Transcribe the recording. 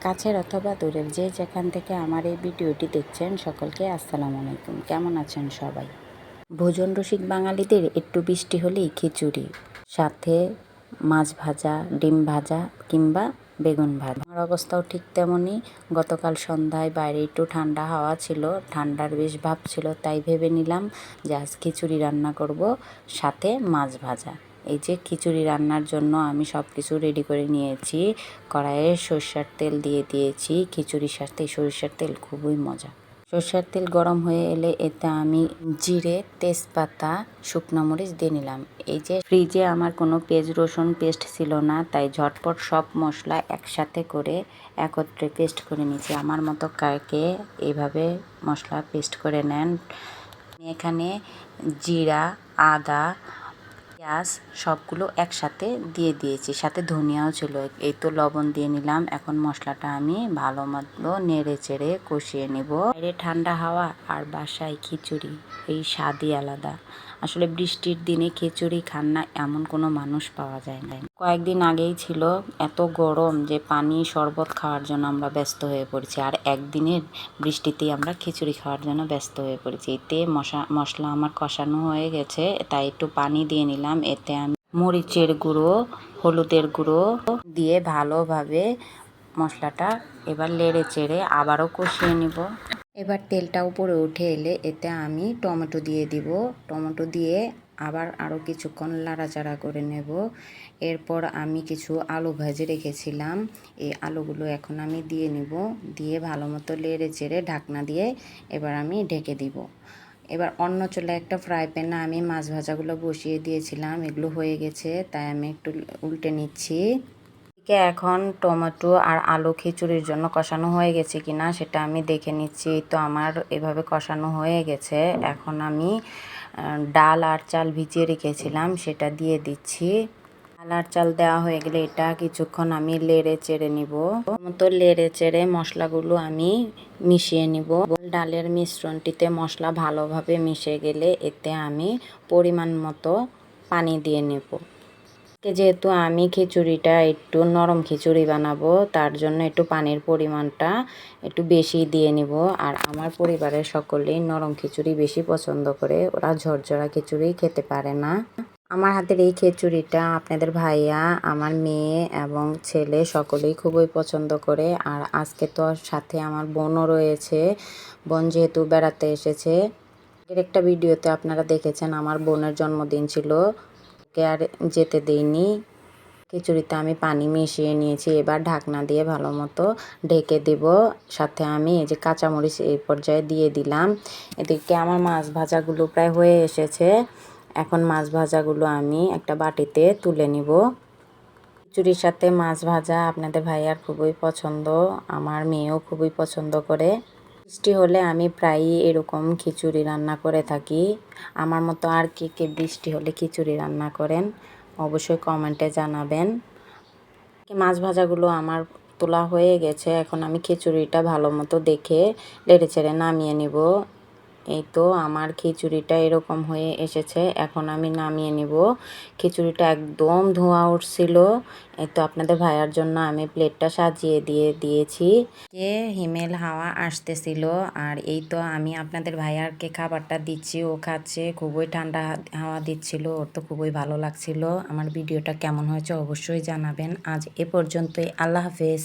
কাছের অথবা দূরের যে যেখান থেকে আমার এই ভিডিওটি দেখছেন সকলকে আসসালামু আলাইকুম। কেমন আছেন সবাই? ভোজন রসিক বাঙালিদের একটু বৃষ্টি হলেই খিচুড়ি, সাথে মাছ ভাজা, ডিম ভাজা কিংবা বেগুন ভাজা। আমার অবস্থাও ঠিক তেমনই। গতকাল সন্ধ্যায় বাইরে একটু ঠান্ডা হাওয়া ছিল, ঠান্ডার বেশ ভাব ছিল, তাই ভেবে নিলাম যে আজ খিচুড়ি রান্না করব, সাথে মাছ ভাজা। এই যে খিচুড়ি রান্নার জন্য আমি সব কিছু রেডি করে নিয়েছি। কড়াইয়ে সরষের তেল দিয়ে দিয়েছি। খিচুড়ির সাথে সরষের তেল খুবই মজা। সরষের তেল গরম হয়ে এলে এতে আমি জিরে, তেজপাতা, শুকনো মরিচ দিয়ে নিলাম। এই যে ফ্রিজে আমার কোনো পেঁয়াজ রসুন পেস্ট ছিল না, তাই ঝটপট সব মশলা একসাথে করে একত্রে পেস্ট করে নিয়েছি। আমার মতো কাকে এইভাবে মশলা পেস্ট করে নেন। এখানে জিরা, আদা, পেঁয়াজ সবগুলো একসাথে দিয়ে দিয়েছি, সাথে ধনিয়াও ছিল। এই তো লবণ দিয়ে নিলাম। এখন মশলাটা আমি ভালো মতো নেড়ে চেড়ে কষিয়ে নেব। বাইরে ঠান্ডা হাওয়া আর বাসায় খিচুড়ি, এই স্বাদই আলাদা। আসলে বৃষ্টির দিনে খিচুড়ি খান না এমন কোনো মানুষ পাওয়া যায় না। কয়েকদিন আগেই ছিল এত গরম যে পানি শরবত খাওয়ার জন্য আমরা ব্যস্ত হয়ে পড়েছি, আর একদিনের বৃষ্টিতেই আমরা খিচুড়ি খাওয়ার জন্য ব্যস্ত হয়ে পড়েছি। এতে মশলা আমার কষানো হয়ে গেছে, তাই একটু পানি দিয়ে নিলাম। এতে আমি মরিচের গুঁড়ো, হলুদের গুঁড়ো দিয়ে ভালোভাবে মশলাটা এবার নেড়ে চেড়ে আবারও কষিয়ে নিব। এবার তেলটা উপরে উঠে এলে এতে আমি টমেটো দিয়ে দিব। টমেটো দিয়ে আবার আরও কিছুক্ষণ নাড়াচাড়া করে নেব। এরপর আমি কিছু আলু ভেজে রেখেছিলাম, এই আলুগুলো এখন আমি দিয়ে নিব। দিয়ে ভালো মতো নেড়ে চেড়ে ঢাকনা দিয়ে এবার আমি ঢেকে দিব। এবার অন্য চুলায় একটা ফ্রাই প্যানে আমি মাছ ভাজাগুলো বসিয়ে দিয়েছিলাম, এগুলো হয়ে গেছে, তাই আমি একটু উল্টে নিচ্ছি। এখন টমেটো আর আলু খিচুড়ির জন্য কষানো হয়ে গেছে কিনা সেটা আমি দেখে নিচ্ছি। তো আমার এভাবে কষানো হয়ে গেছে। এখন আমি ডাল আর চাল ভিজিয়ে রেখেছিলাম সেটা দিয়ে দিচ্ছি। ডাল আর চাল দেওয়া হয়ে গেলে এটা কিছুক্ষণ আমি নেড়ে চেড়ে নিব। মতো নেড়ে চেড়ে মশলাগুলো আমি মিশিয়ে নিব। ডালের মিশ্রণটিতে মশলা ভালোভাবে মিশে গেলে এতে আমি পরিমাণ মতো পানি দিয়ে নেব। যেহেতু আমি খিচুড়িটা একটু নরম খিচুড়ি বানাবো, তার জন্য একটু পানির পরিমাণটা একটু বেশি দিয়ে নিব। আর আমার পরিবারের সকলেই নরম খিচুড়ি বেশি পছন্দ করে, ওরা ঝরঝরা খিচুড়ি খেতে পারে না। আমার হাতের এই খিচুড়িটা আপনাদের ভাইয়া, আমার মেয়ে এবং ছেলে সকলেই খুবই পছন্দ করে। আর আজকে তো সাথে আমার বোনও রয়েছে। বোন যেহেতু বেড়াতে এসেছে, আগের একটা ভিডিওতে আপনারা দেখেছেন আমার বোনের জন্মদিন ছিল, আর যেতে দেইনি। খিচুড়িতে আমি পানি মিশিয়ে নিয়েছি। এবার ঢাকনা দিয়ে ভালো মতো ঢেকে দেব। সাথে আমি এই যে কাঁচামরিচ এই পর্যায়ে দিয়ে দিলাম। এদিকে আমার মাছ ভাজাগুলো প্রায় হয়ে এসেছে। এখন মাছ ভাজাগুলো আমি একটা বাটিতে তুলে নিব। খিচুড়ির সাথে মাছ ভাজা আপনাদের ভাইয়ার খুবই পছন্দ, আমার মেয়েও খুবই পছন্দ করে। বৃষ্টি হলে আমি প্রায়ই এরকম খিচুড়ি রান্না করে থাকি। আমার মতো আর কে বৃষ্টি হলে খিচুড়ি রান্না করেন অবশ্যই কমেন্টে জানাবেন। মাছ ভাজাগুলো আমার তোলা হয়ে গেছে। এখন আমি খিচুড়িটা ভালো মতো দেখে নেড়ে চেড়ে নামিয়ে নিব। এই তো আমার খিচুড়িটা এরকম হয়ে এসেছে। এখন আমি নামিয়ে নিব। খিচুড়িটা একদম ধোঁয়া উঠছিল। এই তো আপনাদের ভাইয়ার জন্য আমি প্লেটটা সাজিয়ে দিয়েছি। হিমেল হাওয়া আসতেছিল, আর এই তো আমি আপনাদের ভাইয়ারকে খাবারটা দিচ্ছি, ও খাচ্ছে। খুবই ঠান্ডা হাওয়া দিচ্ছিল, ওর তো খুবই ভালো লাগছিল। আমার ভিডিওটা কেমন হয়েছে অবশ্যই জানাবেন। আজ এ পর্যন্তই। আল্লাহ হাফেজ।